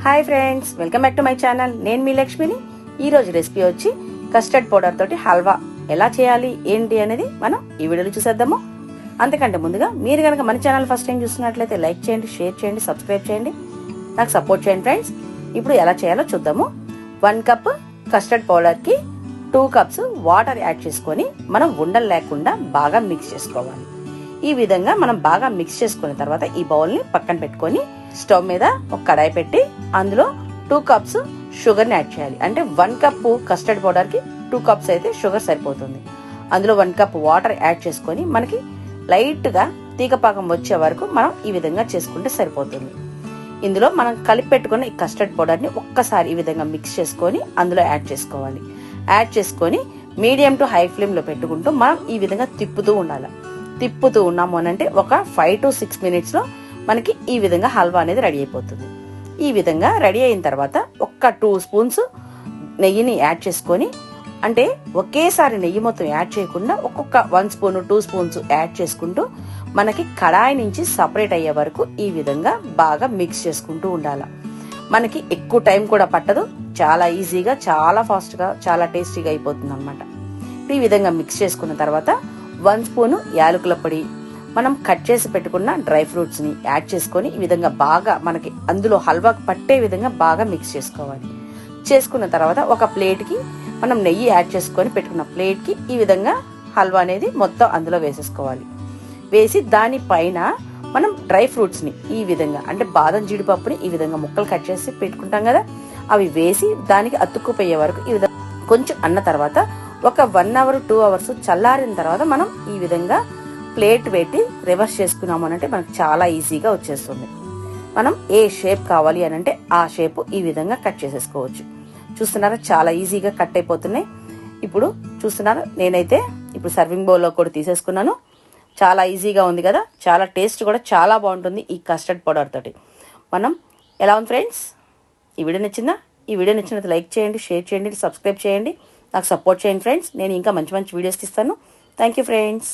Hi friends, welcome back to my channel. నేను మీ లక్ష్మిని. ఈ రోజు రెసిపీ వచ్చి కస్టర్డ్ పౌడర్ తోటి హల్వా ఎలా చేయాలి ఏంటి అనేది మనం ఈ వీడియోలో చూసేద్దాము. అంతకంటే ముందుగా మీరు కనుక మన ఛానల్ ఫస్ట్ టైం చూస్తున్నట్లయితే లైక్ చేయండి, షేర్ చేయండి, సబ్స్క్రైబ్ చేయండి, నాకు సపోర్ట్ చేయండి ఫ్రెండ్స్. ఇప్పుడు ఎలా చేయాలో చూద్దాము. 1 కప్ కస్టర్డ్ పౌడర్కి 2 కప్స్ వాటర్ యాడ్ చేసుకొని మనం ఉండలు లేకుండా బాగా మిక్స్ చేసుకోవాలి. ఈ విధంగా మనం బాగా మిక్స్ చేసుకున్న తర్వాత ఈ బౌల్ని పక్కన పెట్టుకొని స్టవ్ మీద ఒక కడాయి పెట్టి అందులో 2 కప్స్ షుగర్ని యాడ్ చేయాలి. అంటే 1 కప్ కస్టర్డ్ పౌడర్కి 2 కప్స్ అయితే షుగర్ సరిపోతుంది. అందులో 1 కప్ వాటర్ యాడ్ చేసుకొని మనకి లైట్గా తీగపాకం వచ్చే వరకు మనం ఈ విధంగా చేసుకుంటే సరిపోతుంది. ఇందులో మనం కలిపి పెట్టుకున్న ఈ కస్టర్డ్ పౌడర్ని ఒక్కసారి ఈ విధంగా మిక్స్ చేసుకొని అందులో యాడ్ చేసుకోవాలి. యాడ్ చేసుకొని మీడియం టు హై ఫ్లేమ్లో పెట్టుకుంటూ మనం ఈ విధంగా తిప్పుతూ ఉండాలి. తిప్పుతూ ఉన్నాము అని అంటే ఒక 5 to 6 మినిట్స్లో మనకి ఈ విధంగా హల్వా అనేది రెడీ అయిపోతుంది. ఈ విధంగా రెడీ అయిన తర్వాత ఒక్క 2 స్పూన్స్ నెయ్యిని యాడ్ చేసుకొని, అంటే ఒకేసారి నెయ్యి మొత్తం యాడ్ చేయకుండా ఒక్కొక్క 1 స్పూన్ 2 స్పూన్స్ యాడ్ చేసుకుంటూ మనకి కడాయి నుంచి సపరేట్ అయ్యే వరకు ఈ విధంగా బాగా మిక్స్ చేసుకుంటూ ఉండాలి. మనకి ఎక్కువ టైం కూడా పట్టదు, చాలా ఈజీగా, చాలా ఫాస్ట్గా, చాలా టేస్టీగా అయిపోతుంది అనమాట. ఈ విధంగా మిక్స్ చేసుకున్న తర్వాత 1 స్పూన్ యాలకుల పొడి, మనం కట్ చేసి పెట్టుకున్న డ్రై ఫ్రూట్స్ ని యాడ్ చేసుకొని ఈ విధంగా బాగా మనకి అందులో హల్వాకి పట్టే విధంగా బాగా మిక్స్ చేసుకోవాలి. చేసుకున్న తర్వాత ఒక ప్లేట్ కి మనం నెయ్యి యాడ్ చేసుకొని పెట్టుకున్న ప్లేట్ కి ఈ విధంగా హల్వా అనేది మొత్తం అందులో వేసేసుకోవాలి. వేసి దానిపైన మనం డ్రై ఫ్రూట్స్ ని ఈ విధంగా, అంటే బాదం జీడిపప్పుని ఈ విధంగా ముక్కలు కట్ చేసి పెట్టుకుంటాం కదా, అవి వేసి దానికి అతుక్కుపోయే వరకు ఈ విధంగా కొంచెం అన్న తర్వాత ఒక 1 అవర్ 2 అవర్స్ చల్లారిన తర్వాత మనం ఈ విధంగా ప్లేట్ పెట్టి రివర్స్ చేసుకున్నాము అనంటే మనకు చాలా ఈజీగా వచ్చేస్తుంది. మనం ఏ షేప్ కావాలి అనంటే ఆ షేప్ ఈ విధంగా కట్ చేసేసుకోవచ్చు. చూస్తున్నారా, చాలా ఈజీగా కట్ అయిపోతున్నాయి. ఇప్పుడు చూస్తున్నారా, నేనైతే ఇప్పుడు సర్వింగ్ బౌల్లో కూడా తీసేసుకున్నాను. చాలా ఈజీగా ఉంది కదా, చాలా టేస్ట్ కూడా చాలా బాగుంటుంది ఈ కస్టర్డ్ పౌడర్ తోటి. మనం ఎలా ఉంది ఫ్రెండ్స్? ఈ వీడియో నచ్చిందా? ఈ వీడియో నచ్చినట్లయితే లైక్ చేయండి, షేర్ చేయండి, సబ్స్క్రైబ్ చేయండి, నాకు సపోర్ట్ చేయండి ఫ్రెండ్స్. నేను ఇంకా మంచి మంచి వీడియోస్ తీస్తాను. Thank you friends.